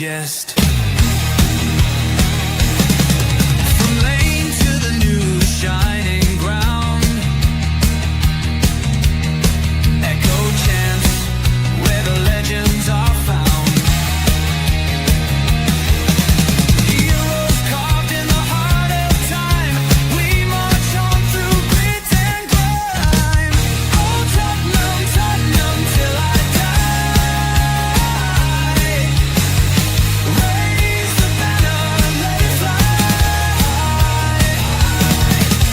digest. From lane to the new shining ground, echo chants where the legends are found. Heroes carved in the heart of time, we march on through grit and grime. Oh Tottenham, Tottenham till I die. Raise the banner, let it fly.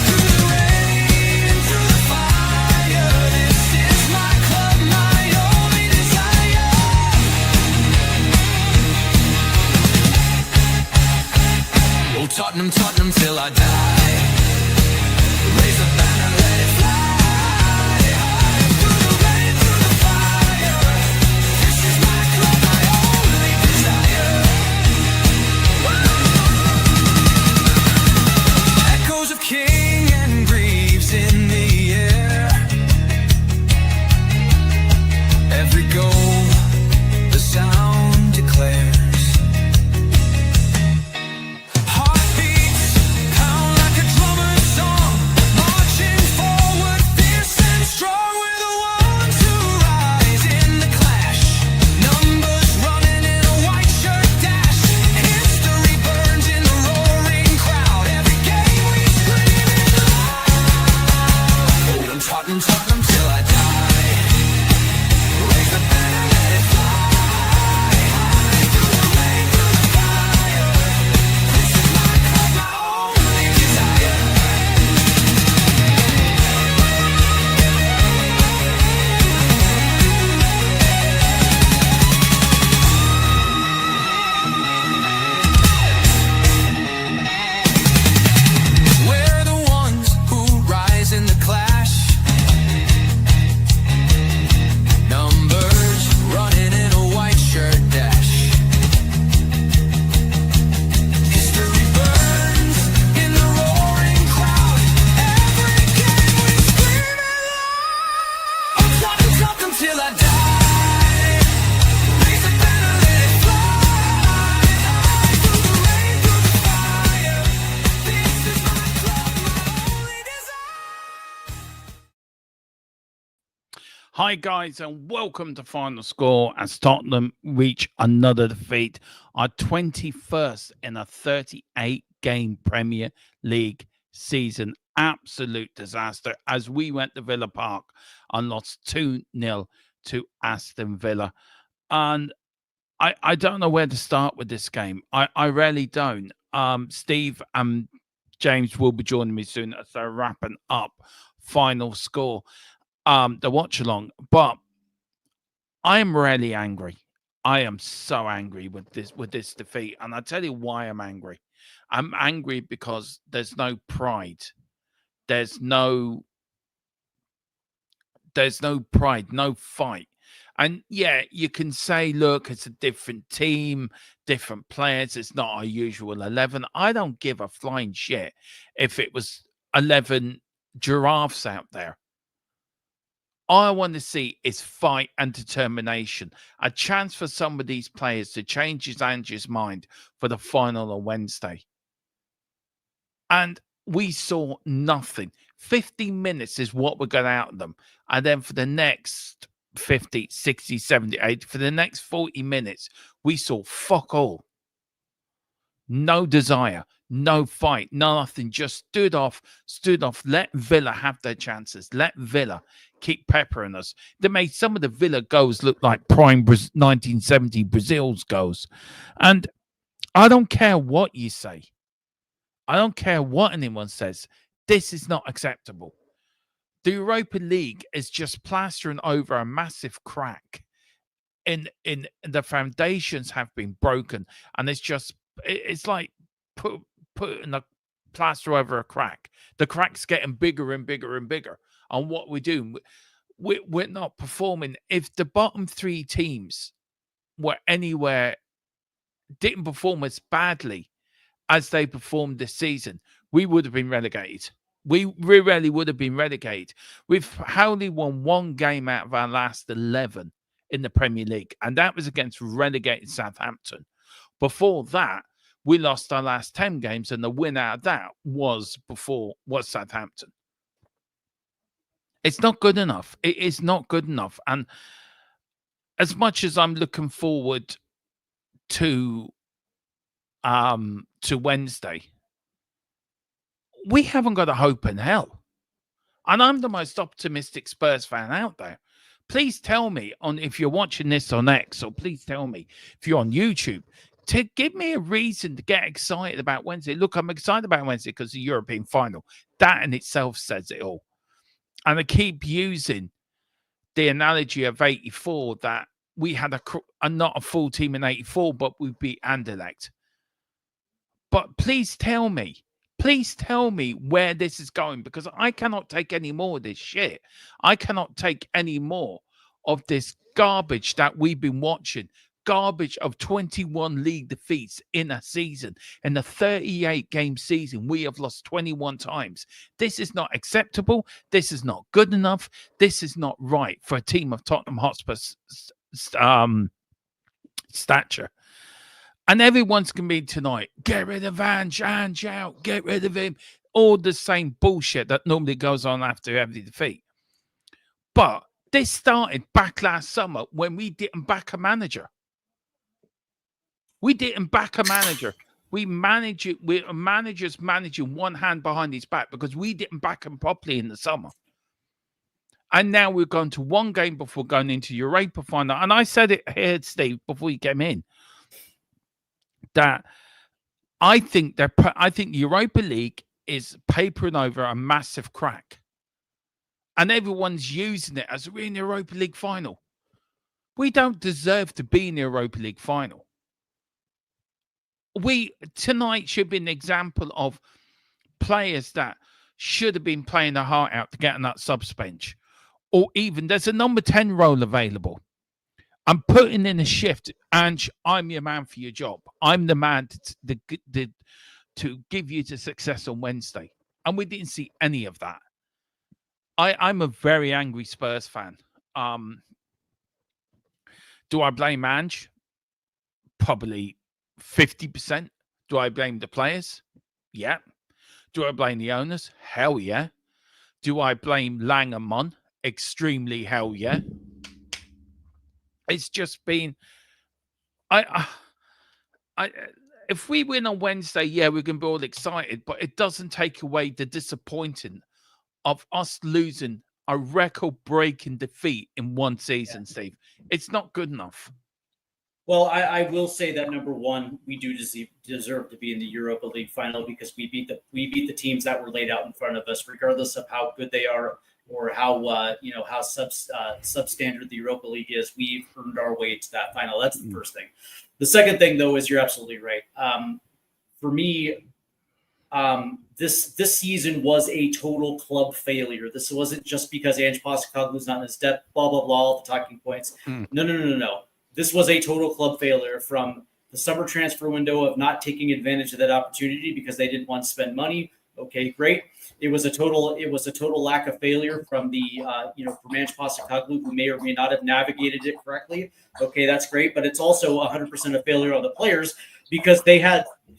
Through the rain and through the fire, this is my club, my only desire. Oh Tottenham, Tottenham till I die. Raise the banner, let it fly. Through the rain, through the fire, this is my club, my only desire. Echoes of King and Greaves in the air. Every goal, the sound declares. Heartbeats pound like a drummer's song, marching forward, fierce and strong. We're the ones who rise in the clash. Numbers running in a white shirt dash. History burns in the roaring crowd. Every game we scream it loud. Oh, Tottenham, Tottenham till I die. Raise the banner, let it fly. Through the rain, through the fire, this is my club, my only desire. We're the ones who rise in the clash. Numbers running in a white shirt dash. History burns in the roaring crowd. Every game we scream it loud. I'm Tottenham, Tottenham till I die. Raise the banner, let it fly. Through the rain, through the fire, this is my club, my only desire. Hi guys, and welcome to Final Score as Tottenham reach another defeat, our 21st in a 38-game Premier League season. Absolute disaster as we went to Villa Park and lost 2-0 to Aston Villa. And I don't know where to start with this game. I really don't. Steve and James will be joining me soon as they're wrapping up Final Score, the watch along. But I am really angry. I am so angry with this defeat, and I'll tell you why I'm angry. I'm angry because there's no pride. There's no pride, no fight. And yeah, you can say, look, it's a different team, different players. It's not our usual 11. I don't give a flying shit if it was 11 giraffes out there. All I want to see is fight and determination. A chance for some of these players to change his Ange's mind for the final on Wednesday. And we saw nothing. 50 minutes is what we got out of them. And then for the next 50, 60, 70, 80, for the next 40 minutes, we saw fuck all. No desire, no fight, nothing. Just stood off, let Villa have their chances. Let Villa keep peppering us. They made some of the Villa goals look like prime 1970 Brazil's goals. And I don't care what you say. I don't care what anyone says. This is not acceptable. The Europa League is just plastering over a massive crack. In the foundations have been broken, and it's like putting a plaster over a crack. The crack's getting bigger and bigger and bigger. And what we're doing, we're not performing. If the bottom three teams were anywhere, didn't perform as badly as they performed this season, we would have been relegated. We really would have been relegated. We've only won one game out of our last 11 in the Premier League, and that was against relegated Southampton. Before that, we lost our last 10 games, and the win out of that was Southampton. It's not good enough. It is not good enough. And as much as I'm looking forward to Wednesday, we haven't got a hope in hell. And I'm the most optimistic Spurs fan out there. Please tell me if you're watching this on X, or please tell me if you're on YouTube, to give me a reason to get excited about Wednesday. Look, I'm excited about Wednesday because the European final. That in itself says it all. And I keep using the analogy of 84, that we had not a full team in 84, but we beat Anderlecht. But please tell me where this is going, because I cannot take any more of this shit. I cannot take any more of this garbage that we've been watching. Garbage of 21 league defeats in a season. In the 38-game season, we have lost 21 times. This is not acceptable. This is not good enough. This is not right for a team of Tottenham Hotspur stature. And everyone's going to be tonight, get rid of Ange out, get rid of him. All the same bullshit that normally goes on after every defeat. But this started back last summer when we didn't back a manager. We didn't back a manager. We manage it. We're managers managing one hand behind his back because we didn't back him properly in the summer. And now we're going to one game before going into Europa final. And I said it here, Steve, before you came in, that I think Europa League is papering over a massive crack. And everyone's using it as we're in the Europa League final. We don't deserve to be in the Europa League final. Tonight should be an example of players that should have been playing their heart out to get on that subs bench. Or even there's a number 10 role available. I'm putting in a shift, and I'm your man for your job. I'm the man to give you to success on Wednesday. And we didn't see any of that. I'm a very angry Spurs fan. Do I blame Ange? Probably 50%. Do I blame the players? Yeah. Do I blame the owners? Hell yeah. Do I blame Lang and Mon? Extremely hell yeah. It's just been, if we win on Wednesday, yeah, we can be all excited, but it doesn't take away the disappointing of us losing a record-breaking defeat in one season, Steve. It's not good enough. Well, I will say that number one, we do deserve to be in the Europa League final because we beat the teams that were laid out in front of us, regardless of how good they are or how substandard the Europa League is. We've earned our way to that final. That's the first thing. The second thing, though, is you're absolutely right. For me, this season was a total club failure. This wasn't just because Ange Postecoglou's not in his depth, blah blah blah, all the talking points. No. This was a total club failure, from the summer transfer window of not taking advantage of that opportunity because they didn't want to spend money. Okay, great. It was a total lack of failure from from Ange Postecoglou, who may or may not have navigated it correctly. Okay, that's great, but it's also 100% a failure on the players because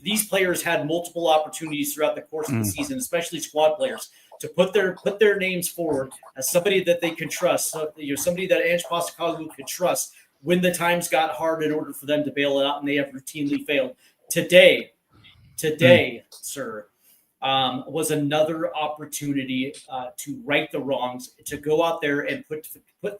these players had multiple opportunities throughout the course of the season, especially squad players, to put their names forward as somebody that they could trust, somebody that Ange Postecoglou could trust when the times got hard in order for them to bail it out, and they have routinely failed. Today, sir, was another opportunity to right the wrongs, to go out there and put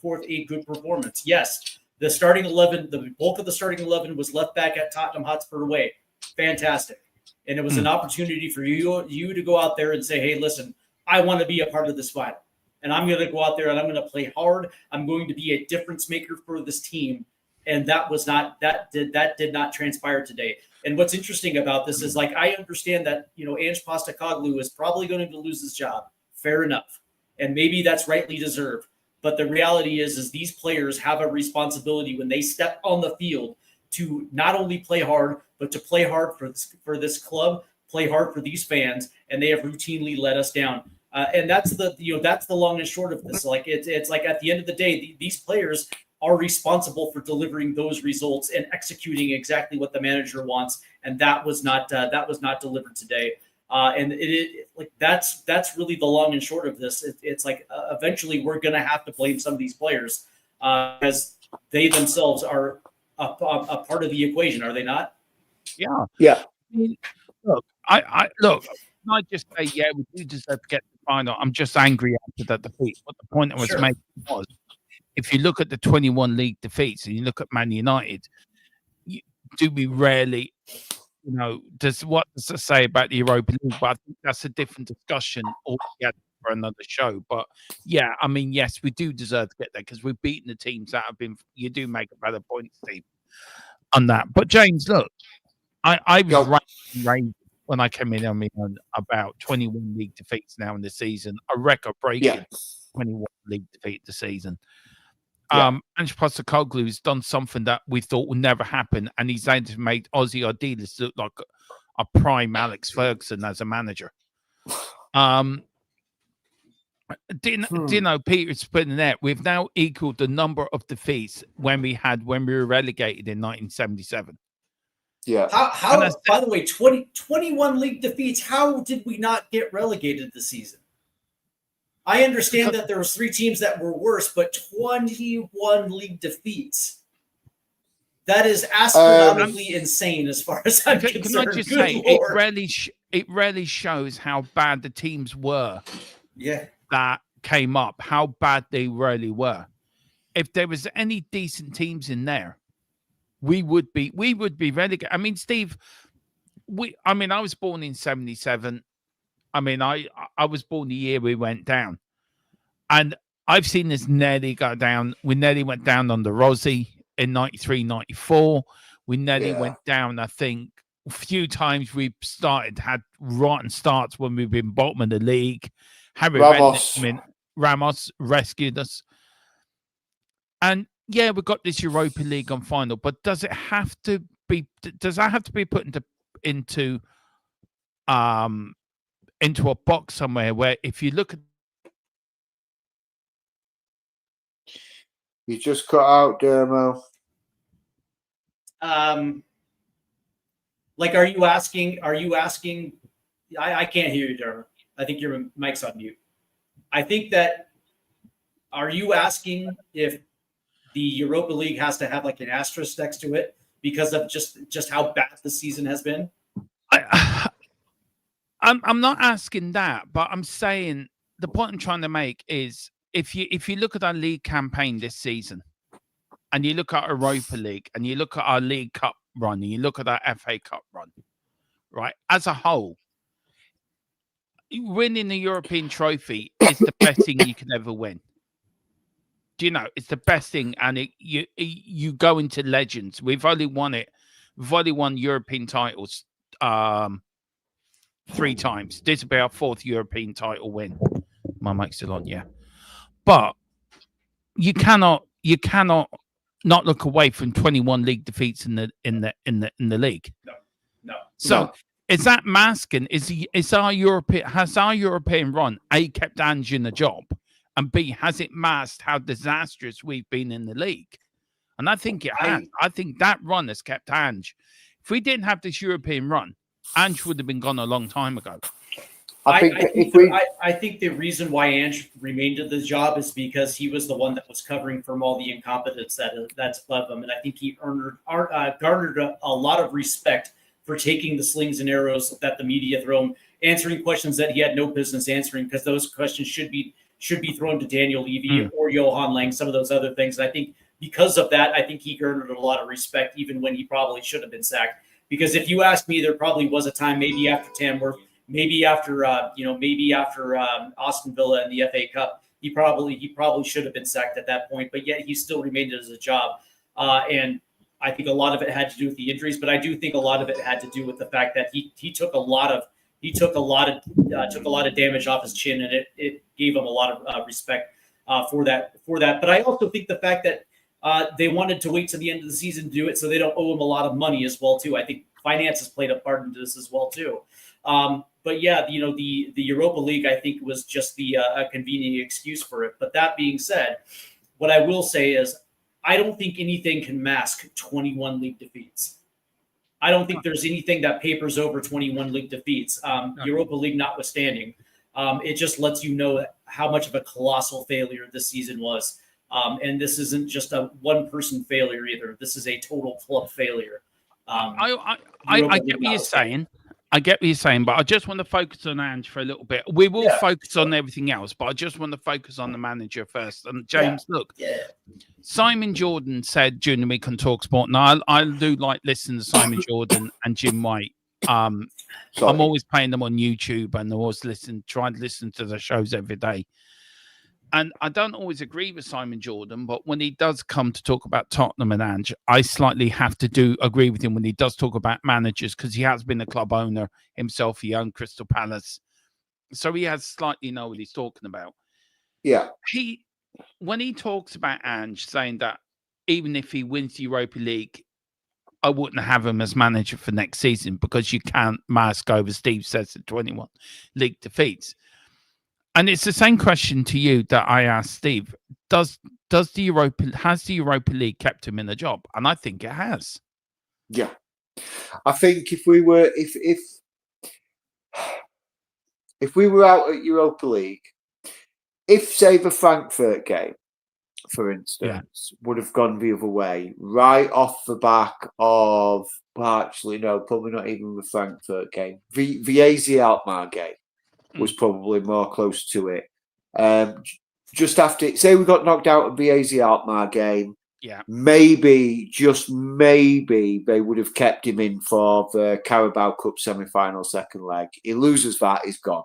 forth a good performance. Yes, the starting 11, the bulk of the starting 11 was left back at Tottenham Hotspur away. Fantastic. And it was an opportunity for you to go out there and say, hey, listen, I want to be a part of this final. And I'm going to go out there and I'm going to play hard. I'm going to be a difference maker for this team. And that did not transpire today. And what's interesting about this is, I understand that, Ange Postecoglou is probably going to lose his job. Fair enough. And maybe that's rightly deserved. But the reality is these players have a responsibility when they step on the field to not only play hard, but to play hard for this club, play hard for these fans. And they have routinely let us down. And that's the long and short of this. It's like at the end of the day, these players, are responsible for delivering those results and executing exactly what the manager wants, and that was not delivered today. And that's really the long and short of this. It's like eventually we're going to have to blame some of these players as they themselves are a part of the equation, are they not? Yeah. Yeah. I mean, look, look. Can I just say, yeah, we do deserve to get the final. I'm just angry after that defeat. But the point I was Sure. making was, if you look at the 21 league defeats and you look at Man United, we rarely, what does it say about the Europa League? But I think that's a different discussion altogether for another show. But yeah, I mean, yes, we do deserve to get there because we've beaten the teams that have been. You do make a better point, Steve, on that. But James, look, I was ranting when I came in on about 21 league defeats now in the season, a record-breaking 21 league defeat the season. Ange Postecoglou has done something that we thought would never happen, and he's able to make Ozzy Ardiles look like a prime Alex Ferguson as a manager. Dino Peter's putting that we've now equaled the number of defeats when we were relegated in 1977. Yeah. How by the way, 21 league defeats, how did we not get relegated this season? I understand that there was 3 teams that were worse, but 21 league defeats. That is astronomically insane as far as I'm concerned. Can I just say, it rarely shows how bad the teams were that came up, how bad they really were. If there was any decent teams in there, we would be relegated. I mean, Steve, I was born in 77. I mean, I was born the year we went down. And I've seen this nearly go down. We nearly went down on the Rossi in 93, 94. We nearly went down, I think, a few times we had rotten starts when we've been bottom of the league. Ramos rescued us. And yeah, we got this Europa League on final, but does that have to be put into a box somewhere where if you look at you just cut out, Dermo. Like, are you asking? I can't hear you, Dermo. I think your mic's on mute. I think that. Are you asking if the Europa League has to have like an asterisk next to it because of just how bad the season has been? I'm not asking that, but I'm saying the point I'm trying to make is if you look at our league campaign this season, and you look at our Europa League, and you look at our League Cup run, and you look at our FA Cup run, right? As a whole, winning the European trophy is the best thing you can ever win. Do you know? It's the best thing, and you go into legends. We've only won European titles 3 times. This will be our 4th European title win. My mic's still on, yeah. But you cannot not look away from 21 league defeats in the league. No. So is that masking? Has our European run A kept Ange in the job, and B has it masked how disastrous we've been in the league? And I think it has. I think that run has kept Ange. If we didn't have this European run, Ange would have been gone a long time ago. I think the reason why Ange remained at the job is because he was the one that was covering from all the incompetence that's above him, and I think he garnered a lot of respect for taking the slings and arrows that the media throw him, answering questions that he had no business answering, because those questions should be thrown to Daniel Levy or Johan Lang, some of those other things. And I think because of that, I think he garnered a lot of respect, even when he probably should have been sacked. Because if you ask me, there probably was a time, maybe after Tamworth, maybe after Aston Villa and the FA Cup, he probably should have been sacked at that point. But yet he still remained at his job, and I think a lot of it had to do with the injuries, but I do think a lot of it had to do with the fact that he took a lot of damage off his chin, and it gave him a lot of respect for that. But I also think the fact that they wanted to wait to the end of the season to do it, so they don't owe him a lot of money as well too. I think finances played a part into this as well too. But yeah, the Europa League, I think, was just a convenient excuse for it. But that being said, what I will say is I don't think anything can mask 21 league defeats. I don't think there's anything that papers over 21 league defeats, Europa League notwithstanding. It just lets you know how much of a colossal failure this season was. And this isn't just a one-person failure either. This is a total club failure. I get what you're saying. I get what you're saying, but I just want to focus on Ange for a little bit. We will focus on everything else, but I just want to focus on the manager first. And James, look, Simon Jordan said during the week on TalkSport, and I do like listening to Simon Jordan and Jim White. I'm always playing them on YouTube, and I always trying to listen to the shows every day. And I don't always agree with Simon Jordan, but when he does come to talk about Tottenham and Ange, I slightly have to agree with him when he does talk about managers, because he has been a club owner himself. He owned Crystal Palace. So he has slightly know what he's talking about. Yeah. When he talks about Ange, saying that even if he wins the Europa League, I wouldn't have him as manager for next season because you can't mask over, Steve says, the 21 league defeats. And it's the same question to you that I asked Steve. Has the Europa League kept him in the job? And I think it has. Yeah. I think if we were out at Europa League, if say the Frankfurt game, for instance, would have gone the other way, right off the back of, well, actually, no, probably not even the Frankfurt game. The AZ Alkmaar game was probably more close to it. Just after, say we got knocked out of the AZ Alkmaar game, maybe, just maybe, they would have kept him in for the Carabao Cup semi-final second leg. He loses that, he's gone.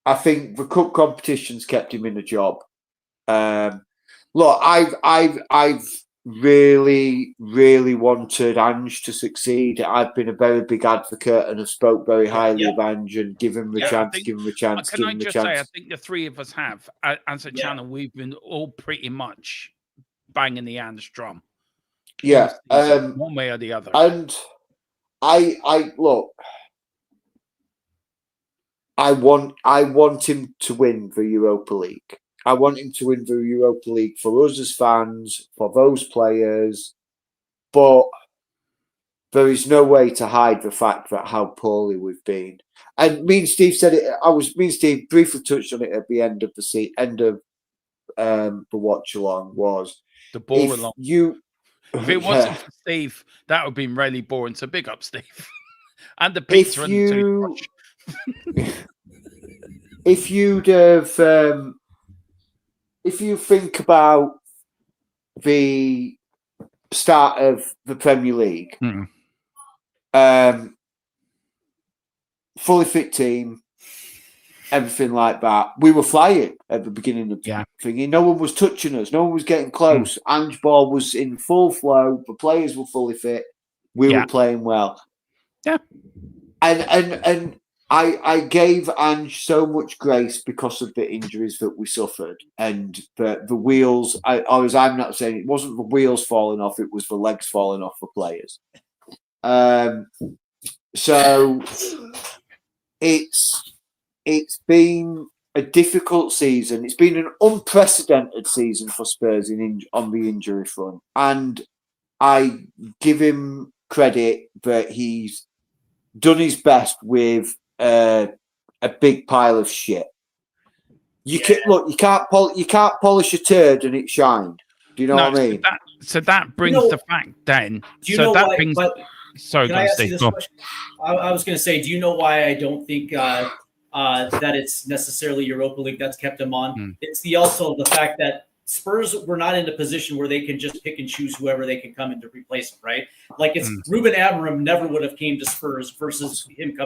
I think the cup competitions kept him in the job. Look, I've really, really wanted Ange to succeed. I've been a very big advocate and have spoke very highly of Ange and give him the chance, give him a chance, give him the chance. I think the three of us have, as a channel, we've been all pretty much banging the Ange drum. Yeah. One way or the other. And I look, I want him to win the Europa League. I want him to win the Europa League for us as fans, for those players. But there is no way to hide the fact that how poorly we've been. And me and Steve said it. Me and Steve briefly touched on it at the end of the watch along. Was the ball along? If it wasn't for Steve, that would have been really boring. So big up, Steve. And the pizza and the if you'd have, if you think about the start of the Premier League, fully fit team, everything like that, we were flying at the beginning of the thing. No one was touching us. No one was getting close. Ange ball was in full flow. The players were fully fit. We were playing well. Yeah. And I gave Ange so much grace because of the injuries that we suffered and the wheels. I'm not saying it wasn't the wheels falling off; it was the legs falling off for players. So it's been a difficult season. It's been an unprecedented season for Spurs on the injury front, and I give him credit that he's done his best with a big pile of shit. You can't polish a turd and it shined. Do you know what I mean? So that brings the fact then. Sorry, can I ask you this question? I was going to say, do you know why I don't think that it's necessarily Europa League that's kept him on? It's also the fact that Spurs were not in a position where they can just pick and choose whoever they can come in to replace him, right? Like it's Ruben Amorim never would have came to Spurs versus him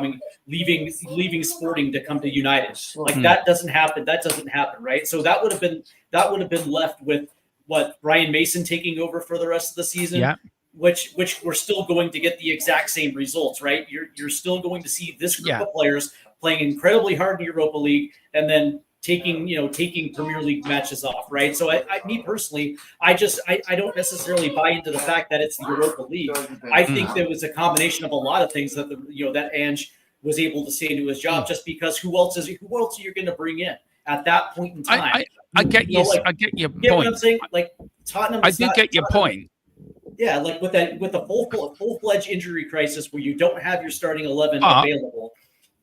leaving Sporting to come to United. Like that doesn't happen. That doesn't happen, right? So that would have been left with what, Brian Mason taking over for the rest of the season, which we're still going to get the exact same results, right? You're still going to see this group of players playing incredibly hard in Europa League and then taking Premier League matches off, right? So me personally, I don't necessarily buy into the fact that it's the Europa League. I think there was a combination of a lot of things that that Ange was able to say to his job, just because who else are you going to bring in at that point in time? I get you know, you. like, I get your get what I'm point. saying? Like Tottenham, I is do not get your Tottenham, point. yeah, like with the full-fledged injury crisis where you don't have your starting 11 But available,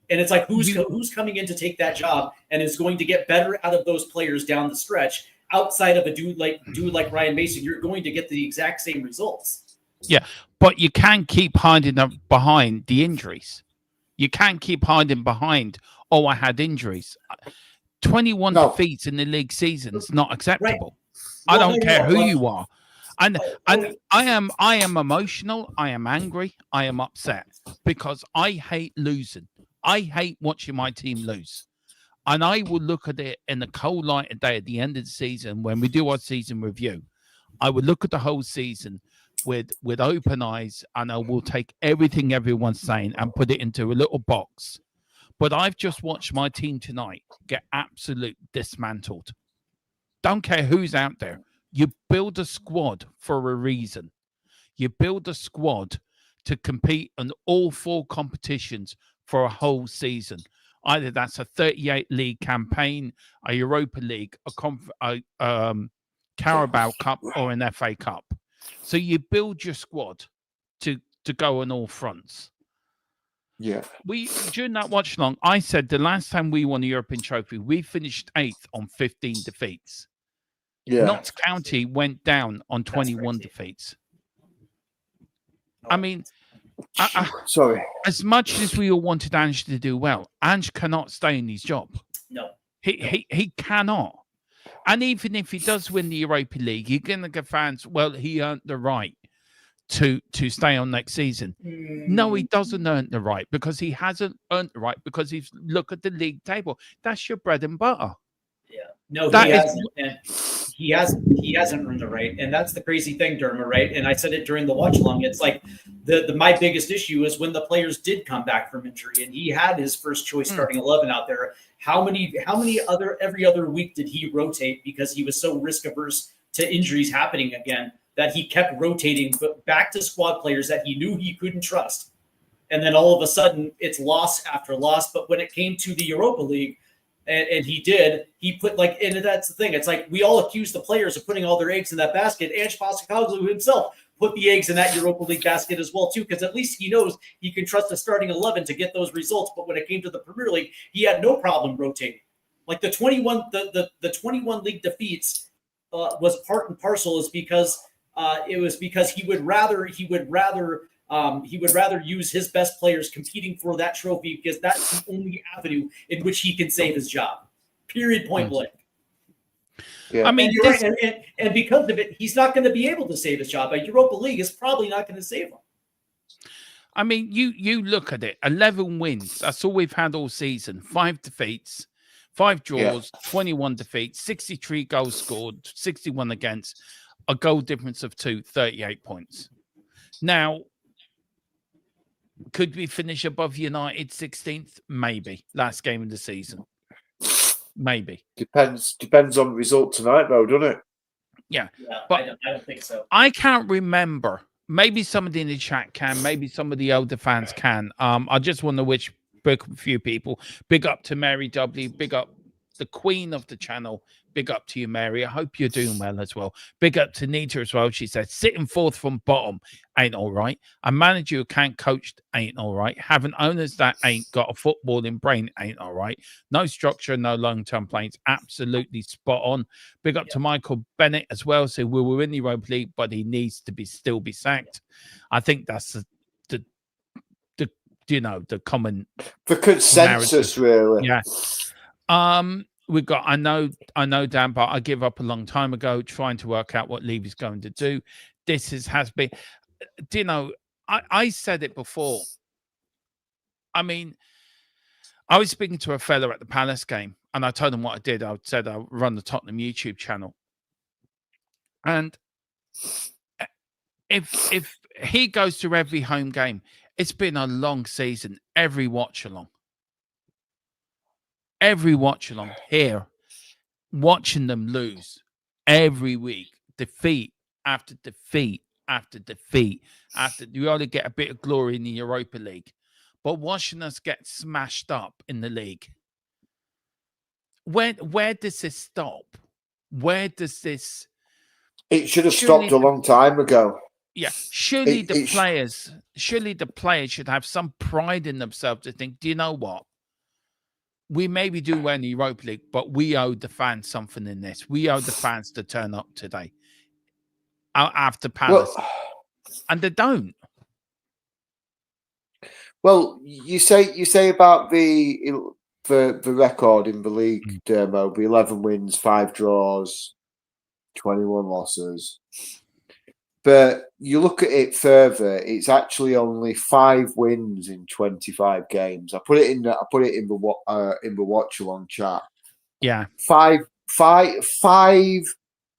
and it's like who's coming in to take that job and is going to get better out of those players down the stretch outside of a dude like Ryan Mason. You're going to get the exact same results. yeah, but you can't keep hiding behind the injuries. You can't keep hiding behind. Oh, I had injuries. 21 No. defeats in the league season is not acceptable. I Well, don't no, care no, who well, you are. And oh, I am emotional, I am angry, I am upset because I hate losing. I hate watching my team lose. And I will look at it in the cold light of day at the end of the season when we do our season review. I would look at the whole season with open eyes, and I will take everything everyone's saying and put it into a little box. But I've just watched my team tonight get absolutely dismantled. Don't care who's out there. You build a squad for a reason. You build a squad to compete in all 4 competitions for a whole season. Either that's a 38 league campaign, a Europa League, a Carabao Cup, or an FA Cup. So you build your squad to go on all fronts. Yeah. During that watch long, I said the last time we won a European trophy, we finished 8th on 15 defeats. Yeah. Notts County went down on 21 defeats. I mean, Sorry. as much as we all wanted Ange to do well, Ange cannot stay in his job. no. He cannot. And even if he does win the Europa League, you're going to get fans, well, he earned the right to stay on next season. No, he doesn't earn the right because he hasn't earned the right because he's look at the league table. That's your bread and butter. Yeah. No, That he is- hasn't. And he hasn't earned the right. And that's the crazy thing, Derma, right? And I said it during the watch along. It's like my biggest issue is when the players did come back from injury and he had his first choice starting 11 out there. How many every other week did he rotate because he was so risk averse to injuries happening again that he kept rotating back to squad players that he knew he couldn't trust. And then all of a sudden it's loss after loss. But when it came to the Europa League, and he put and that's the thing. It's like we all accuse the players of putting all their eggs in that basket. Ange Postecoglou himself put the eggs in that Europa League basket as well too, because at least he knows he can trust the starting 11 to get those results. But when it came to the Premier League, he had no problem rotating. Like the 21 league defeats was part and parcel is because he would rather use his best players competing for that trophy because that's the only avenue in which he can save his job. Period. Point blank. Yeah. I mean, And you're right, and because of it, he's not going to be able to save his job. A Europa League is probably not going to save him. I mean, you look at it, 11 wins. That's all we've had all season. 5 defeats, 5 draws, 21 defeats, 63 goals scored, 61 against, a goal difference of 2, 38 points. Now, could we finish above United 16th? Maybe. Last game of the season. Maybe. Depends on the result tonight, though, doesn't it? Yeah. But I don't think so. I can't remember. Maybe somebody in the chat can. Maybe some of the older fans can. I just want to wish a few people. Big up to Mary W. Big up the queen of the channel. Big up to you, Mary. I hope you're doing well as well. Big up to Nita as well. She said, sitting fourth from bottom ain't all right. A manager who can't coach ain't all right. Having owners that ain't got a footballing brain ain't all right. No structure, no long-term plans. Absolutely spot on. Big up to Michael Bennett as well. So we were in the Europa League, but he needs to still be sacked. I think that's the common consensus, really. Yeah. We've got, I know, Dan, but I give up a long time ago trying to work out what Levy's going to do. This has been, I said it before. I mean, I was speaking to a fella at the Palace game and I told him what I did. I said I run the Tottenham YouTube channel. And if he goes to every home game, it's been a long season, every watch along here, watching them lose every week, defeat after defeat after defeat. After you only get a bit of glory in the Europa League, but watching us get smashed up in the league. Where does this stop? where does this? It should have Surely stopped a long time ago. Yeah, surely It- the it's- players, surely the players should have some pride in themselves to think, do you know what? We maybe do win the Europa League, but we owe the fans something in this. We owe the fans to turn up today after Palace, Well, and they don't. well, you say about the record in the league, Dermo, the 11 wins, 5 draws, 21 losses. But you look at it further; it's actually only 5 wins in 25 games. I put it in the watch along chat. Yeah, Five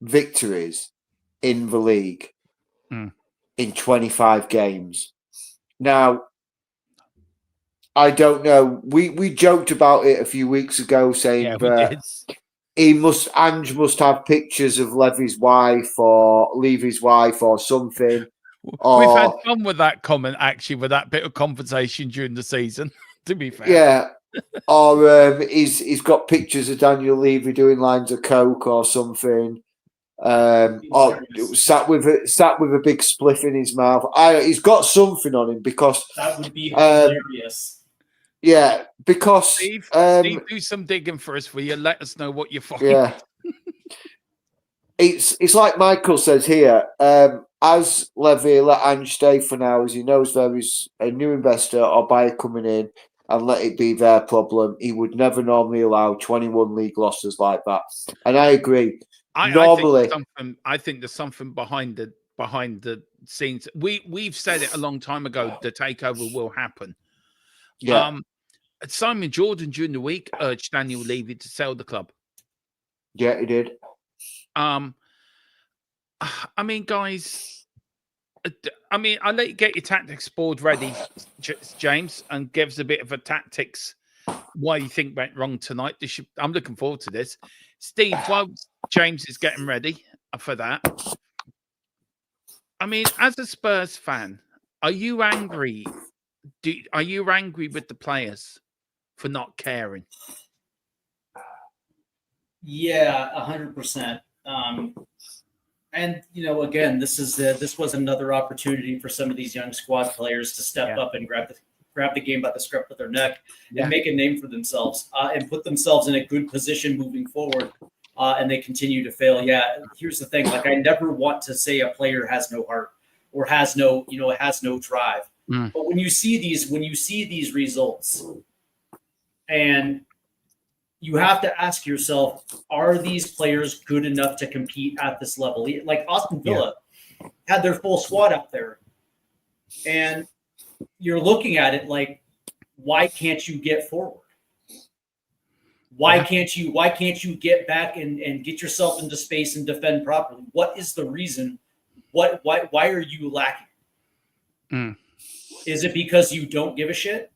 victories in the league in 25 games. Now, I don't know. We joked about it a few weeks ago, saying we that did. Ange must have pictures of Levy's wife or Levy's wife or something. We've had fun with that comment, actually, with that bit of conversation during the season, to be fair. Yeah. Or he's got pictures of Daniel Levy doing lines of coke or something. Or sat with a big spliff in his mouth. He's got something on him because that would be hilarious. Yeah, because Steve, do some digging for us. Will you let us know what you find? Yeah. It's like Michael says here. As Levy let Ange stay for now, as he knows there is a new investor or buyer coming in, and let it be their problem. He would never normally allow 21 league losses like that. And I agree. Normally, I think there's something behind the scenes. We've said it a long time ago. The takeover will happen. Yeah. Simon Jordan during the week urged Daniel Levy to sell the club. Yeah, he did. I mean, guys, I'll let you get your tactics board ready, James, and give us a bit of a tactics why you think went wrong tonight. I'm looking forward to this. Steve, while James is getting ready for that, I mean, as a Spurs fan, are you angry? Are you angry with the players for not caring? Yeah, 100%. And again, this was another opportunity for some of these young squad players to step up and grab the game by the scruff of their neck and make a name for themselves and put themselves in a good position moving forward. And they continue to fail. Yeah, here's the thing: like, I never want to say a player has no heart or has no drive. But when you see these results, and you have to ask yourself, are these players good enough to compete at this level? Like Aston Villa had their full squad out there. And you're looking at it like, why can't you get forward? Why can't you get back and get yourself into space and defend properly? What is the reason? Why are you lacking? Is it because you don't give a shit?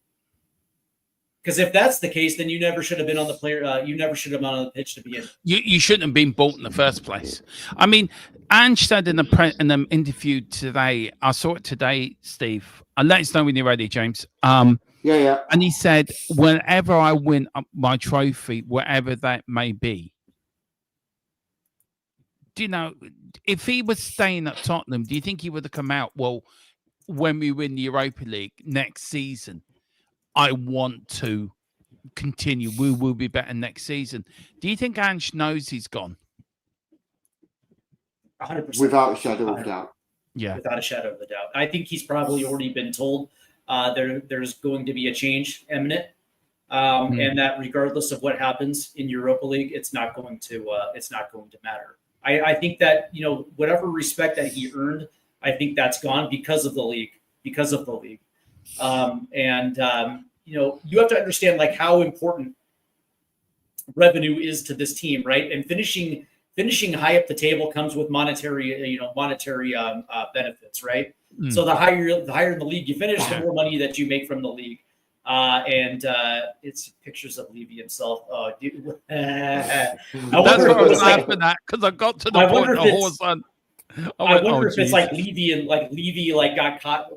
Because if that's the case, then you never should have been on the you never should have been on the pitch to begin. You shouldn't have been bought in the first place. I mean, Ange said in an interview today, I saw it today, Steve. And let us know when you're ready, James. Yeah. And he said, whenever I win my trophy, wherever that may be, do you know, if he was staying at Tottenham, do you think he would have come out, well, when we win the Europa League next season, I want to continue. We will be better next season. Do you think Ange knows he's gone? 100%. Without a shadow of doubt. Yeah. Without a shadow of a doubt. I think he's probably already been told there's going to be a change imminent. And that regardless of what happens in Europa League, it's not going to matter. I think that, whatever respect that he earned, I think that's gone because of the league. You have to understand like how important revenue is to this team, right? And finishing high up the table comes with monetary benefits, right? So the higher in the league you finish, the more money that you make from the league. And it's pictures of Levy himself. That's what I was laughing at because I got to the point. I wonder if it's like Levy got caught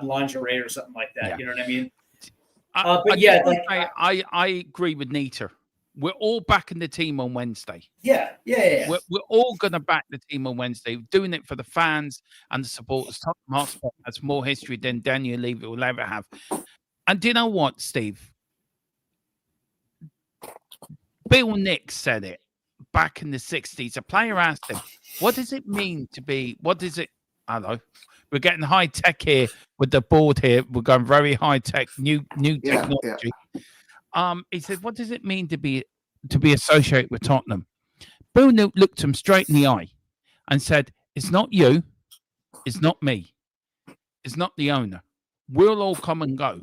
in lingerie or something like that. You know what I mean? I agree with Nita. We're all backing the team on Wednesday. Yeah. We're all going to back the team on Wednesday, doing it for the fans and the supporters. Tottenham Hotspur has more history than Daniel Levy will ever have. And do you know what, Steve? Bill Nix said it back in the 60s. A player asked him, what does it mean to be, what is it? I don't know. We're getting high tech here with the board here. We're going very high tech, new technology. Yeah. He said, what does it mean to be associated with Tottenham? Bill looked him straight in the eye and said, it's not you, it's not me, it's not the owner. We'll all come and go.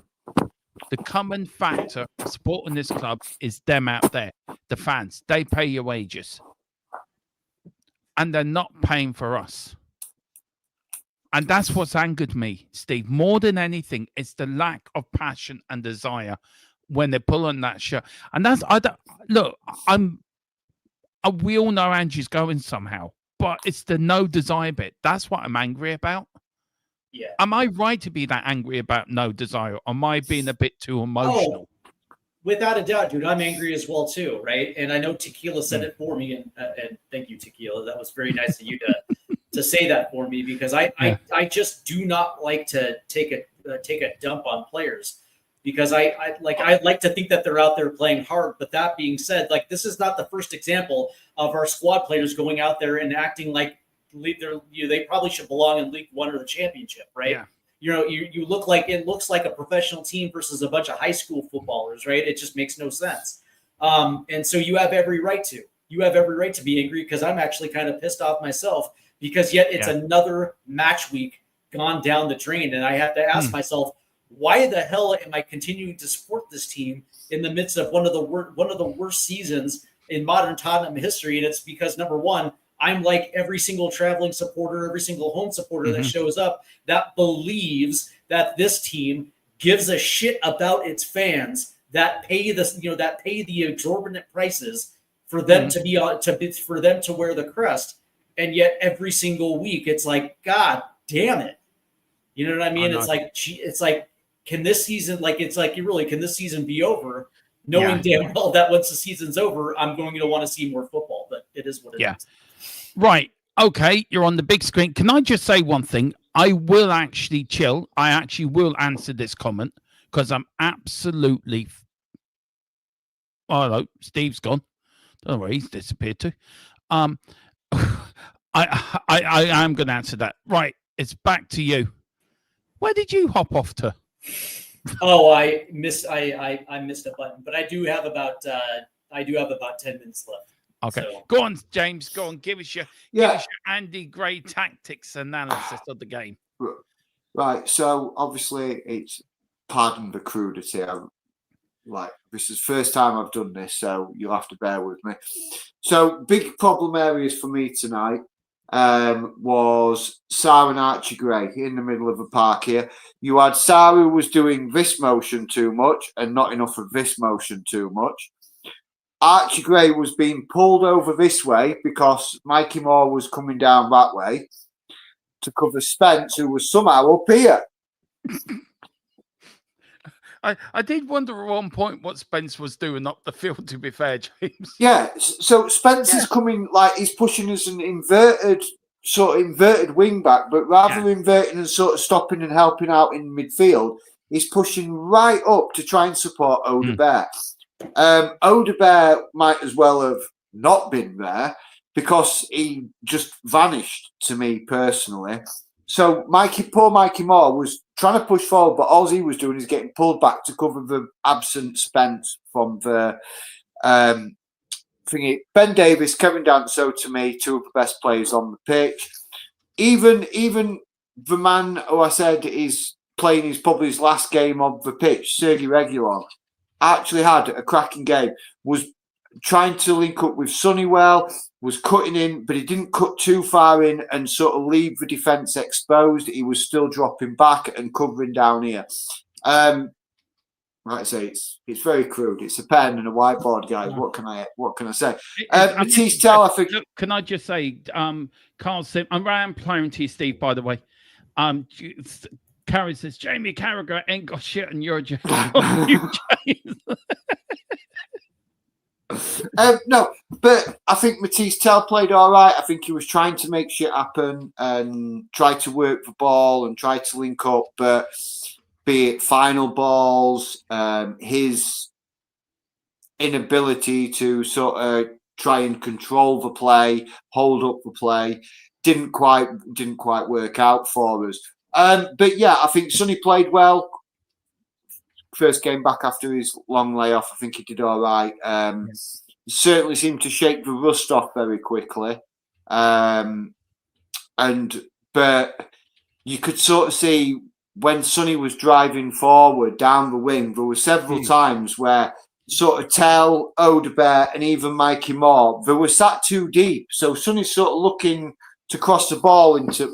The common factor of supporting this club is them out there, the fans. They pay your wages. And they're not paying for us. And that's what's angered me, Steve. More than anything, it's the lack of passion and desire when they pull on that shirt. And that's, we all know Angie's going somehow, but it's the no desire bit. That's what I'm angry about. Yeah. Am I right to be that angry about no desire? Or am I being a bit too emotional? Oh, without a doubt, dude. I'm angry as well too, right? And I know Tequila said it for me, and thank you, Tequila. That was very nice of you to say that for me, because I just do not like to take a dump on players, because I like to think that they're out there playing hard. But that being said, like, this is not the first example of our squad players going out there and acting like they probably should belong in League One or the Championship, right? Yeah. You look like, it looks like a professional team versus a bunch of high school footballers, right? It just makes no sense. And so you have every right to be angry, because I'm actually kind of pissed off myself, because yet it's another match week gone down the drain. And I have to ask myself, why the hell am I continuing to support this team in the midst of one of the worst seasons in modern Tottenham history? And it's because, number one, I'm like every single traveling supporter, every single home supporter that shows up that believes that this team gives a shit about its fans, that pay the exorbitant prices for them for them to wear the crest. And yet every single week it's like, God damn it. You know what I mean? It's like, can this season, can this season be over? Knowing damn well that once the season's over, I'm going to want to see more football, but it is what it is. Right. Okay. You're on the big screen. Can I just say one thing? I will actually chill. I actually will answer this comment, because I'm absolutely. Oh, no, Steve's gone. Don't worry, he's disappeared too. I am going to answer that. Right. It's back to you. Where did you hop off to? Oh, I missed a button, but I do have about 10 minutes left. Okay, so. Go on, James. Go on. Give us your Andy Gray tactics analysis of the game. Right. So obviously, it's, pardon the crudity. This is the first time I've done this, so you'll have to bear with me. So big problem areas for me tonight was Sarr and Archie Gray in the middle of the park here. You had Sarr, who was doing this motion too much and not enough of this motion too much. Archie Gray was being pulled over this way because Mikey Moore was coming down that way to cover Spence, who was somehow up here. I did wonder at one point what Spence was doing up the field, to be fair, James. Yeah, so Spence is coming, like, he's pushing as an inverted wing back, but rather than inverting and sort of stopping and helping out in midfield, he's pushing right up to try and support Odebear. Odebear might as well have not been there, because he just vanished, to me personally. So poor Mikey Moore was trying to push forward, but all he was doing is getting pulled back to cover the absent Spence from the thingy. Ben Davis, Kevin Danso, to me, two of the best players on the pitch. Even the man who I said is playing probably his last game on the pitch, Sergei Reguilon, actually had a cracking game, was trying to link up with Sunnywell, was cutting in, but he didn't cut too far in and sort of leave the defence exposed. He was still dropping back and covering down here. Like I say, it's very crude. It's a pen and a whiteboard, guys. What can I say? Matisse Tell, I think. Can I just say, Carl Sim, I'm around playing to you, Steve, by the way. Karen says, Jamie Carragher ain't got shit and you're James. No, but I think Matisse Tell played all right. I think he was trying to make shit happen and try to work the ball and try to link up, but be it final balls, his inability to sort of try and control the play, hold up the play, didn't quite work out for us. But yeah, I think Sonny played well. First game back after his long layoff, I think he did all right. Certainly seemed to shake the rust off very quickly. But you could sort of see when Sonny was driving forward down the wing, there were several times where sort of Tell, Odebear, and even Mikey Moore, they were sat too deep. So Sonny's sort of looking to cross the ball into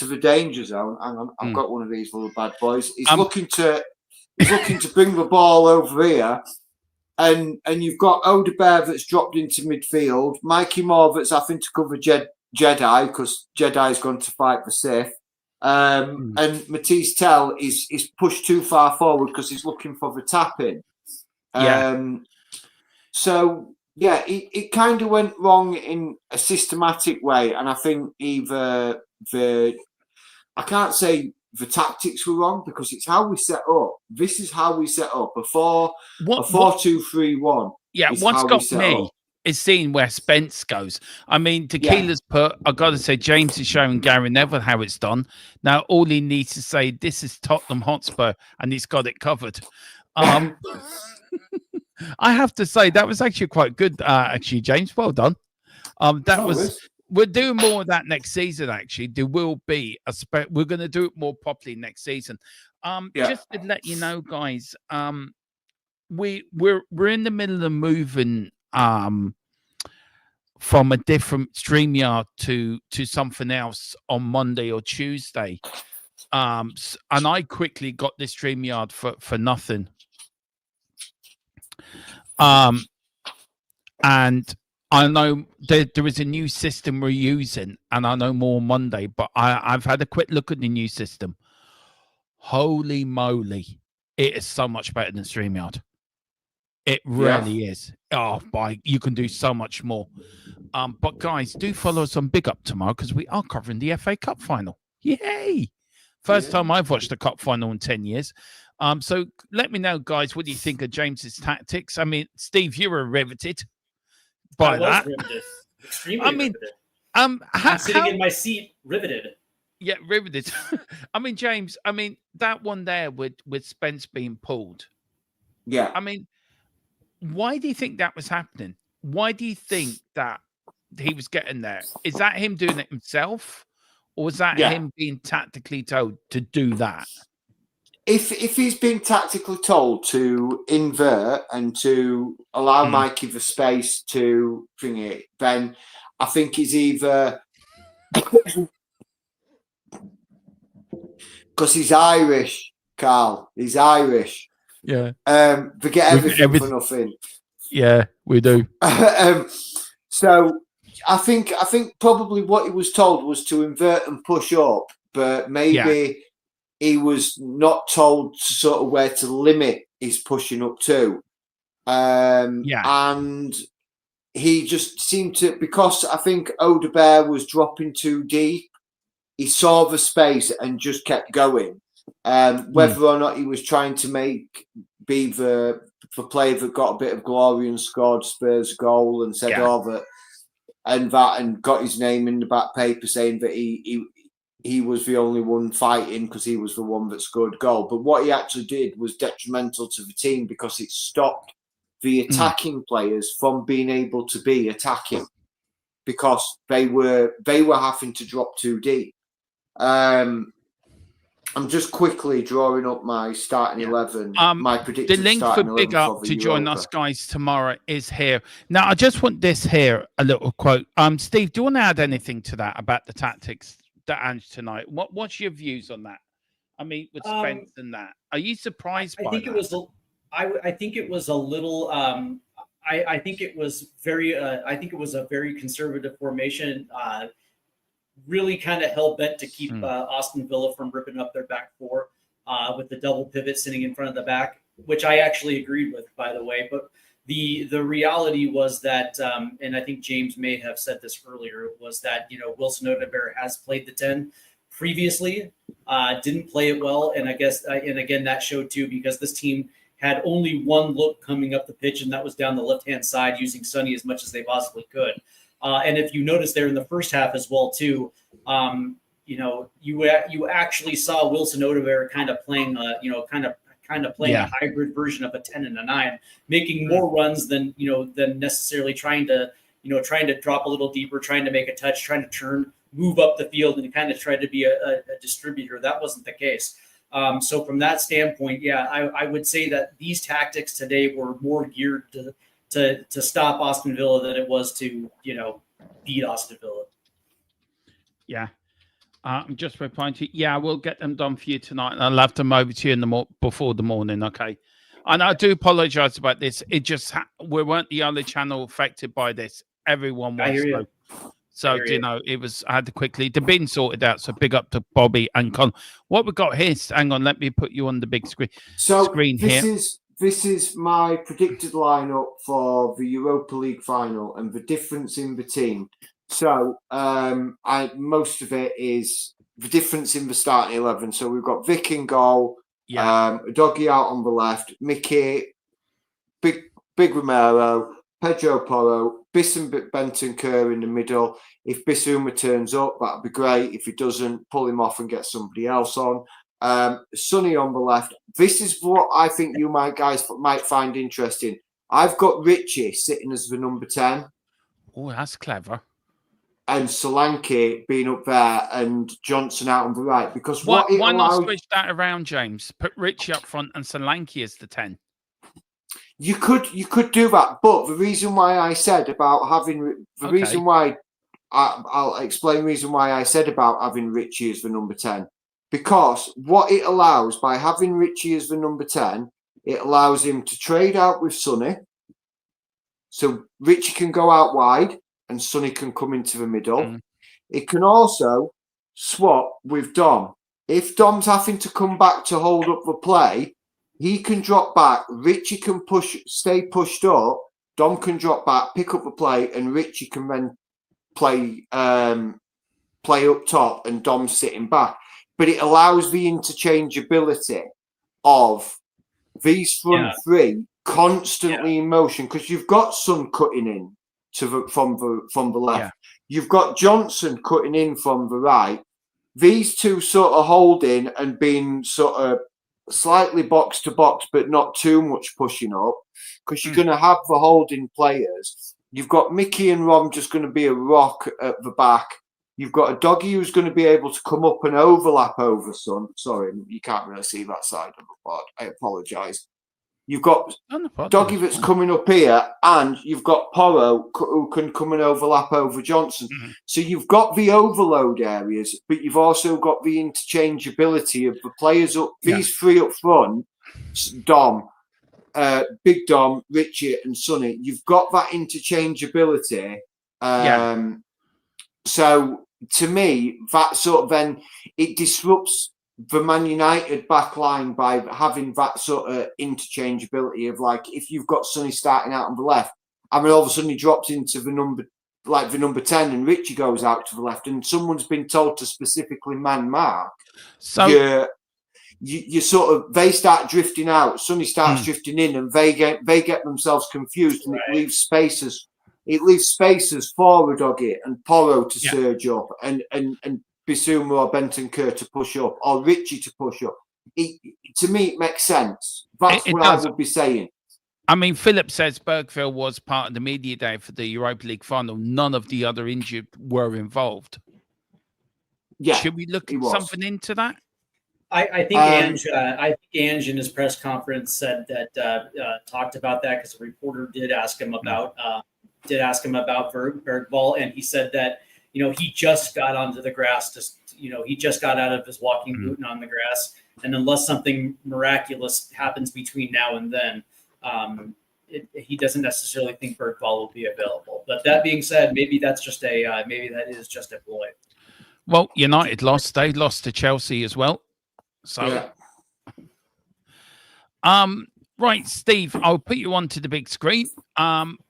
the danger zone. Hang on, I've got one of these little bad boys. He's looking to bring the ball over here. And you've got Odebear that's dropped into midfield, Mikey Moore that's having to cover Jedi because Jedi's gone to fight for Sith. And Matisse Tell is pushed too far forward because he's looking for the tap in. So yeah, it kind of went wrong in a systematic way, and I think either I can't say the tactics were wrong because it's how we set up. This is how we set up a 4-2-3-1. Yeah, what's got me is seeing where Spence goes. I mean, Tequila's put, I've got to say, James is showing Gary Neville how it's done. Now, all he needs to say, this is Tottenham Hotspur, and he's got it covered. I have to say, that was actually quite good, actually, James. Well done. We're doing more of that next season, actually. There will be we're going to do it more properly next season. Just to let you know, guys, we're in the middle of moving from a different StreamYard to something else on Monday or Tuesday. And I quickly got this StreamYard for nothing. And I know there is a new system we're using, and I know more Monday, but I've had a quick look at the new system. Holy moly, it is so much better than StreamYard. It really is. Oh, you can do so much more. But guys, do follow us on Big Up tomorrow because we are covering the FA Cup final. Yay! First time I've watched the Cup final in 10 years. So let me know, guys, what do you think of James's tactics? I mean, Steve, you were riveted by that. Riveted. Extremely riveted. I'm sitting in my seat, riveted. Yeah, riveted. I mean, James, that one there with Spence being pulled. Yeah. I mean, why do you think that was happening? Why do you think that he was getting there? Is that him doing it himself? Or was that him being tactically told to do that? If he's been tactically told to invert and to allow Mikey the space to bring it, then I think he's either because he's Irish, Carl. He's Irish. Yeah. Forget everything for nothing. Yeah, we do. So I think probably what he was told was to invert and push up, but maybe he was not told sort of where to limit his pushing up to. And he just seemed to, because I think Odebear was dropping too deep, he saw the space and just kept going. Whether or not he was trying to be the player that got a bit of glory and scored Spurs goal and said and got his name in the back paper saying that he was the only one fighting because he was the one that scored goal. But what he actually did was detrimental to the team because it stopped the attacking players from being able to be attacking because they were having to drop too deep. I'm just quickly drawing up my starting 11. My predicted the link for Big Up to join us, guys, tomorrow is here. Now, I just want this here, a little quote. Steve, do you want to add anything to that about the tactics that Ange tonight? What's your views on that? I mean, with Spence and that, are you surprised by that? I think it was a little. I think it was very. I think it was a very conservative formation. Really kind of hell bent to keep Aston Villa from ripping up their back four with the double pivot sitting in front of the back. which I actually agreed with, by the way. But the reality was that, and I think James may have said this earlier, was that Wilson Odebear has played the 10 previously, didn't play it well, and I guess and again that showed too because this team had only one look coming up the pitch, and that was down the left-hand side using Sonny as much as they possibly could. And if you notice there in the first half as well too, you actually saw Wilson Odebear kind of playing playing a hybrid version of a 10 and a 9, making more runs than necessarily trying to drop a little deeper, trying to make a touch, trying to turn, move up the field, and kind of try to be a distributor. That wasn't the case. So from that standpoint, I would say that these tactics today were more geared to stop Aston Villa than it was to beat Aston Villa. Yeah. I'm just replying to you. Yeah, we'll get them done for you tonight, and I'll have them over to you before the morning, okay? And I do apologize about this. It just we weren't the only channel affected by this. Everyone was. I hear you. So it was. I had to quickly. The bin sorted out. So big up to Bobby and Con. What we got here? Hang on, let me put you on the big screen. This is my predicted lineup for the Europa League final and the difference in the team. So most of it is the difference in the starting 11. So we've got Vic in goal, Doggy out on the left, Mickey, Big Romero, Pedro Porro, Bisson Bentancur in the middle. If Bissouma turns up, that'd be great. If he doesn't, pull him off and get somebody else on. Sonny on the left. This is what I think you guys might find interesting. I've got Richie sitting as the number 10. Oh, that's clever. And Solanke being up there and Johnson out on the right. Because why not switch that around, James? Put Richie up front and Solanke as the 10. You could do that, but the reason why I said about having reason why I'll explain the reason why I said about having Richie as the number 10. Because what it allows by having Richie as the number 10, it allows him to trade out with Sonny. So Richie can go out wide and Sonny can come into the middle. It can also swap with Dom. If Dom's having to come back to hold up the play, he can drop back. Richie can stay pushed up. Dom can drop back, pick up the play, and Richie can then play up top and Dom's sitting back. But it allows the interchangeability of these front three constantly in motion because you've got Son cutting in from the left. Yeah. You've got Johnson cutting in from the right. These two sort of holding and being sort of slightly box to box, but not too much pushing up because you're going to have the holding players. You've got Mickey and Rom just going to be a rock at the back. You've got a Doggy who's going to be able to come up and overlap over Son. Sorry, you can't really see that side of the board. I apologise. You've got Doggy that's coming up here, and you've got Porro who can come and overlap over Johnson. So you've got the overload areas, but you've also got the interchangeability of the players up. These three up front, Dom, Big Dom, Richie, and Sonny. You've got that interchangeability. So to me, that sort of then it disrupts the Man United back line by having that sort of interchangeability of like if you've got Sonny starting out on the left, and then all of a sudden he drops into the number 10 and Richie goes out to the left and someone's been told to specifically man mark. So you sort of they start drifting out, Sonny starts drifting in and they get themselves confused and it leaves spaces. It leaves spaces for Doggy and Porro to surge up and Bissouma or Bentancur to push up or Richie to push up. To me, it makes sense. That's what I would be saying. I mean, Philip says Bergville was part of the media day for the Europa League final. None of the other injured were involved. Yeah, should we look something into that? I think Ange in his press conference said that talked about that because the reporter did ask him about Bergvall, and he said that he just got onto the grass. He just got out of his walking boot and on the grass, and unless something miraculous happens between now and then, he doesn't necessarily think Bergvall will be available. But that being said, maybe that is just a ploy. Well, United lost. They lost to Chelsea as well. So, Right, Steve, I'll put you onto the big screen.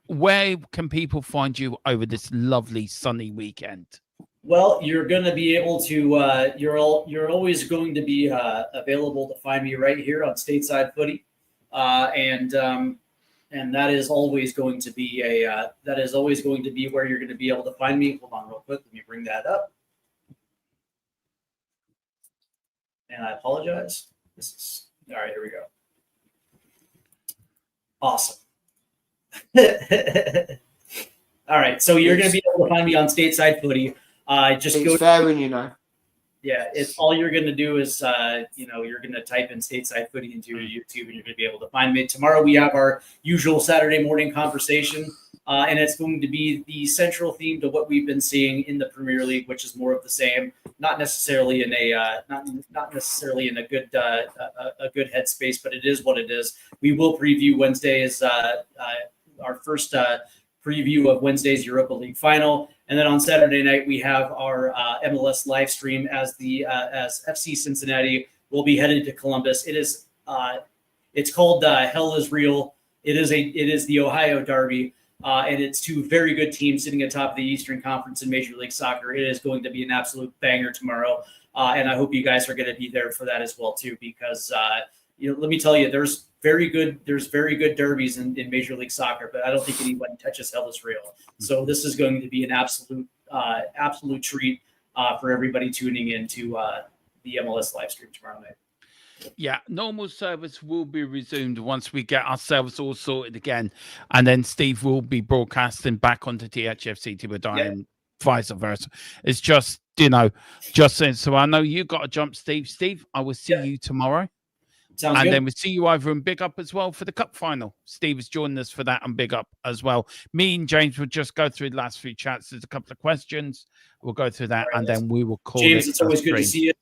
Where can people find you over this lovely sunny weekend? Well, you're going to be able to. You're always going to be available to find me right here on Stateside Footy, and that is always going to be where you're going to be able to find me. Hold on, real quick. Let me bring that up. And I apologize. This is all right. Here we go. Awesome. All right, so you're going to be able to find me on Stateside Footy. Just It's go. fair, and you know. Yeah, it's all you're going to do is you're going to type in Stateside Footy into your YouTube, and you're going to be able to find me. Tomorrow we have our usual Saturday morning conversation, and it's going to be the central theme to what we've been seeing in the Premier League, which is more of the same. Not necessarily in a not necessarily in a good headspace, but it is what it is. We will preview Wednesday's our first preview of Wednesday's Europa League final. And then on Saturday night, we have our MLS live stream as FC Cincinnati will be headed to Columbus. It is it's called Hell is Real. It is the Ohio Derby, and it's two very good teams sitting atop the Eastern Conference in Major League Soccer. It is going to be an absolute banger tomorrow, and I hope you guys are going to be there for that as well too. Because let me tell you, there's very good derbies in Major League Soccer, but I don't think anybody touches Hell is Real. So this is going to be an absolute treat for everybody tuning in to the MLS live stream tomorrow night. Yeah, normal service will be resumed once we get ourselves all sorted again, and then Steve will be broadcasting back onto THFC Tibodai and vice versa. It's just so I know you got to jump, Steve. Steve, I will see you tomorrow. Sounds and good. Then we'll see you over in Big Up as well for the Cup final. Steve is joining us for that and Big Up as well. Me and James will just go through the last few chats. There's a couple of questions. We'll go through that, and then we will call James, it it's always good to see you,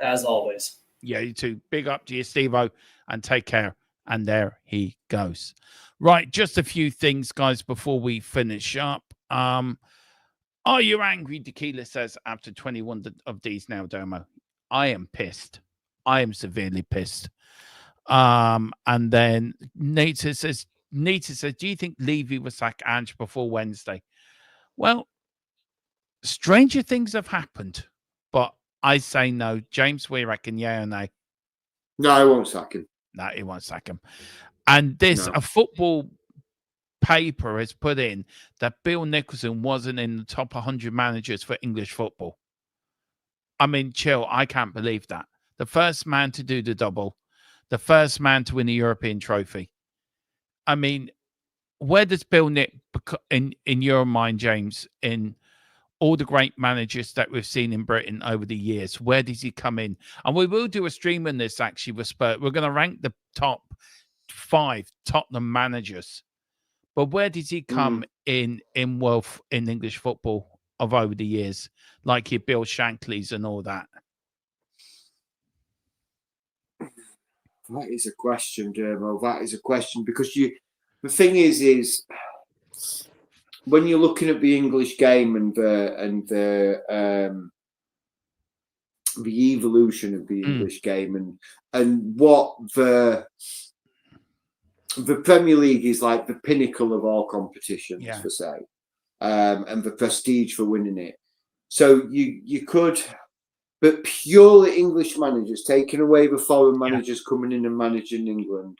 as always. Yeah, you too. Big up to you, Steve-O, and take care. And there he goes. Right, just a few things, guys, before we finish up. Are you angry? Tequila says after 21 of these now, Domo. I am pissed. I am severely pissed. And then Nita says, do you think Levy will sack Ange before Wednesday? Well, stranger things have happened, but I say no. James, we reckon, yeah or no? No, I won't sack him. No, he won't sack him. And a football paper has put in that Bill Nicholson wasn't in the top 100 managers for English football. I mean, chill. I can't believe that. The first man to do the double. The first man to win a European trophy. I mean, where does Bill Nick, in your mind, James, in all the great managers that we've seen in Britain over the years, where does he come in? And we will do a stream on this, actually, with Spurs. We're going to rank the top 5 Tottenham managers. But where does he come in wealth in English football of over the years? Like your Bill Shankly's and all that. That is a question, Dermo. That is a question because the thing is when you're looking at the English game and the evolution of the English game and what the Premier League is like the pinnacle of all competitions, for say, and the prestige for winning it. So you could. But purely English managers, taking away the foreign managers coming in and managing England,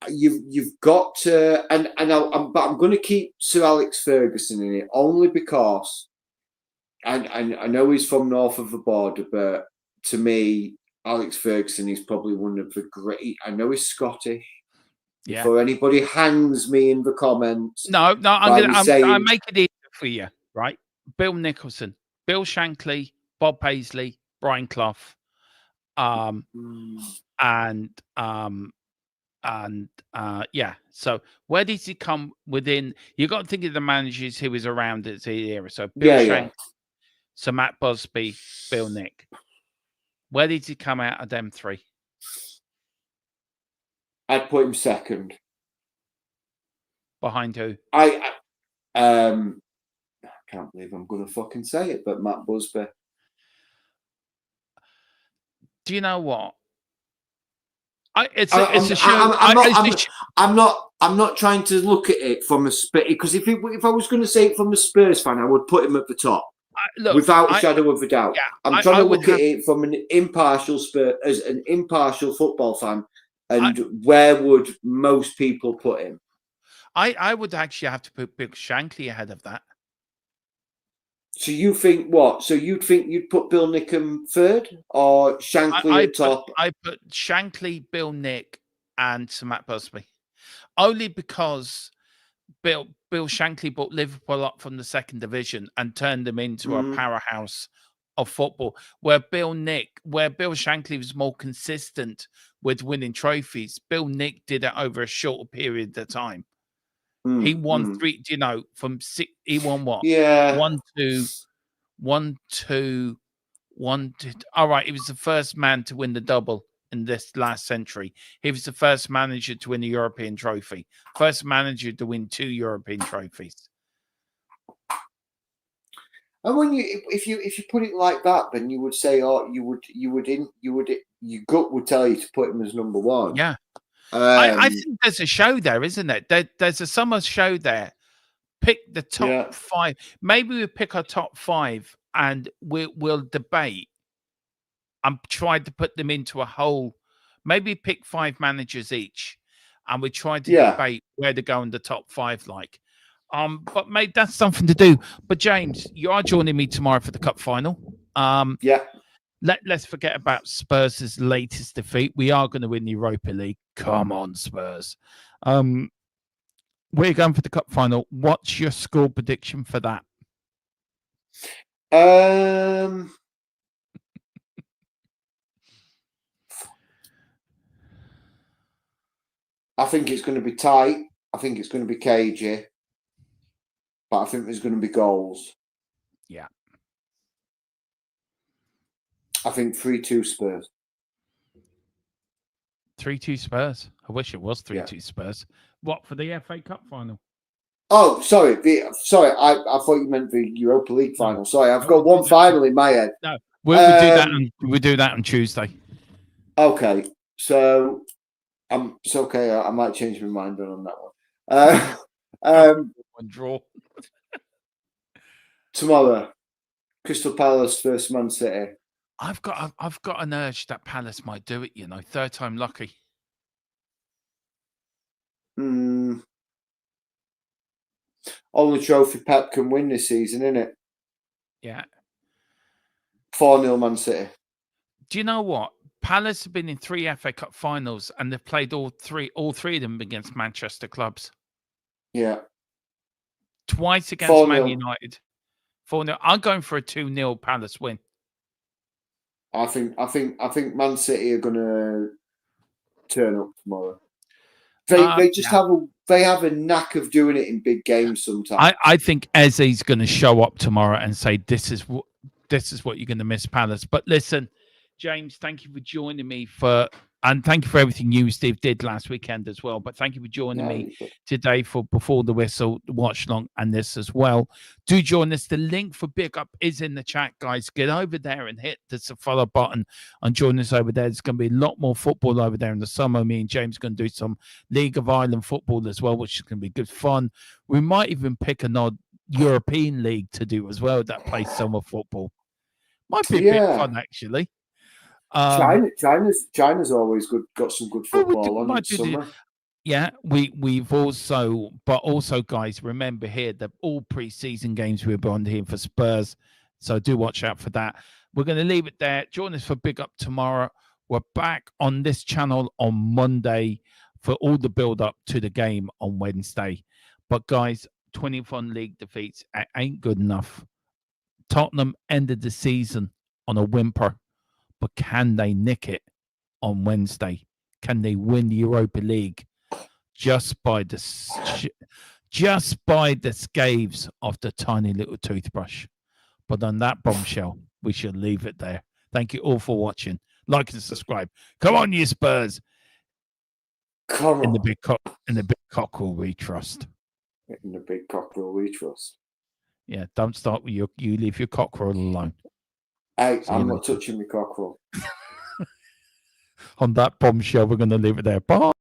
you've got to. But I'm going to keep Sir Alex Ferguson in it only because, I know he's from north of the border, but to me, Alex Ferguson is probably one of the great. I know he's Scottish. Yeah. Before anybody hangs me in the comments, no, I'm making it easy for you, right? Bill Nicholson, Bill Shankly, Bob Paisley, Brian Clough, So where does he come within? You got to think of the managers who was around at the era. So Bill Shankly, so Matt Busby, Bill Nick. Where did he come out of them 3? I'd put him second. Behind who? I can't believe I'm going to fucking say it, but Matt Busby. Do you know what? It's a show. I'm not trying to look at it from a Spurs, because if I was going to say it from a Spurs fan, I would put him at the top without a shadow of a doubt. Yeah, I'm trying to look at it from an impartial as an impartial football fan, and where would most people put him? I would actually have to put Bill Shankly ahead of that. So you think what? So you'd think you'd put Bill Nickham third, or Shankly at top? I put Shankly, Bill Nick, and Sir Matt Busby, only because Bill Shankly brought Liverpool up from the second division and turned them into a powerhouse of football. Where Bill Shankly was more consistent with winning trophies, Bill Nick did it over a shorter period of time. He won three, from six. He won what? Yeah. 1, 2, 1, 2, 1, 2. All right. He was the first man to win the double in this last century. He was the first manager to win a European trophy. First manager to win 2 European trophies. And when if you put it like that, then you would say, your gut would tell you to put him as number 1. Yeah. I think there's a show there, isn't it? There's a summer show there. Pick the top 5. Maybe we pick our top 5 and we'll debate. I'm trying to put them into a whole. Maybe pick 5 managers each, and we try to debate where to go in the top 5. But mate, that's something to do. But James, you are joining me tomorrow for the cup final. Let's forget about Spurs' latest defeat. We are going to win the Europa League. Come on, Spurs. We're going for the cup final. What's your score prediction for that? I think it's going to be tight. I think it's going to be cagey. But I think there's going to be goals. Yeah. I think 3-2 Spurs. 3-2 Spurs. I wish it was 3-2 Spurs. What, for the FA Cup final? Oh, sorry. I thought you meant the Europa League final. Sorry, I've got one final in my head. No, we'll do that on Tuesday. Okay, so it's okay. I might change my mind on that one. One draw tomorrow. Crystal Palace versus Man City. I've got an urge that Palace might do it. Third time lucky. Only trophy Pep can win this season, isn't it? Yeah. 4-0 Man City. Do you know what? Palace have been in 3 FA Cup finals and they've played all three of them against Manchester clubs. Yeah. Twice against Man United. 4-0. I'm going for a 2-0 Palace win. I think Man City are going to turn up tomorrow. They just have a knack of doing it in big games sometimes. I think Eze's going to show up tomorrow and say this is what you're going to miss, Palace. But listen, James, thank you for joining me and thank you for everything you, Steve, did last weekend as well. But thank you for joining me today for Before the Whistle, watch along, and this as well. Do join us. The link for Big Up is in the chat, guys. Get over there and hit the follow button and join us over there. There's going to be a lot more football over there in the summer. Me and James are going to do some League of Ireland football as well, which is going to be good fun. We might even pick an odd European league to do as well that plays summer football. Might be a bit fun, actually. China's always got some good football on in summer. Yeah, we've also, guys, remember here that all pre-season games we're on here for Spurs, so do watch out for that. We're going to leave it there. Join us for Big Up tomorrow. We're back on this channel on Monday for all the build-up to the game on Wednesday. But guys, 21 league defeats ain't good enough. Tottenham ended the season on a whimper. But can they nick it on Wednesday? Can they win the Europa League just by the scaves of the tiny little toothbrush? But on that bombshell, we shall leave it there. Thank you all for watching. Like and subscribe. Come on, you Spurs! Come on. In the big cockerel we trust. In the big cockerel we trust. Yeah, don't start with you leave your cockerel alone. Hey, I'm not touching my cockerel. on that bombshell, we're going to leave it there. Bye.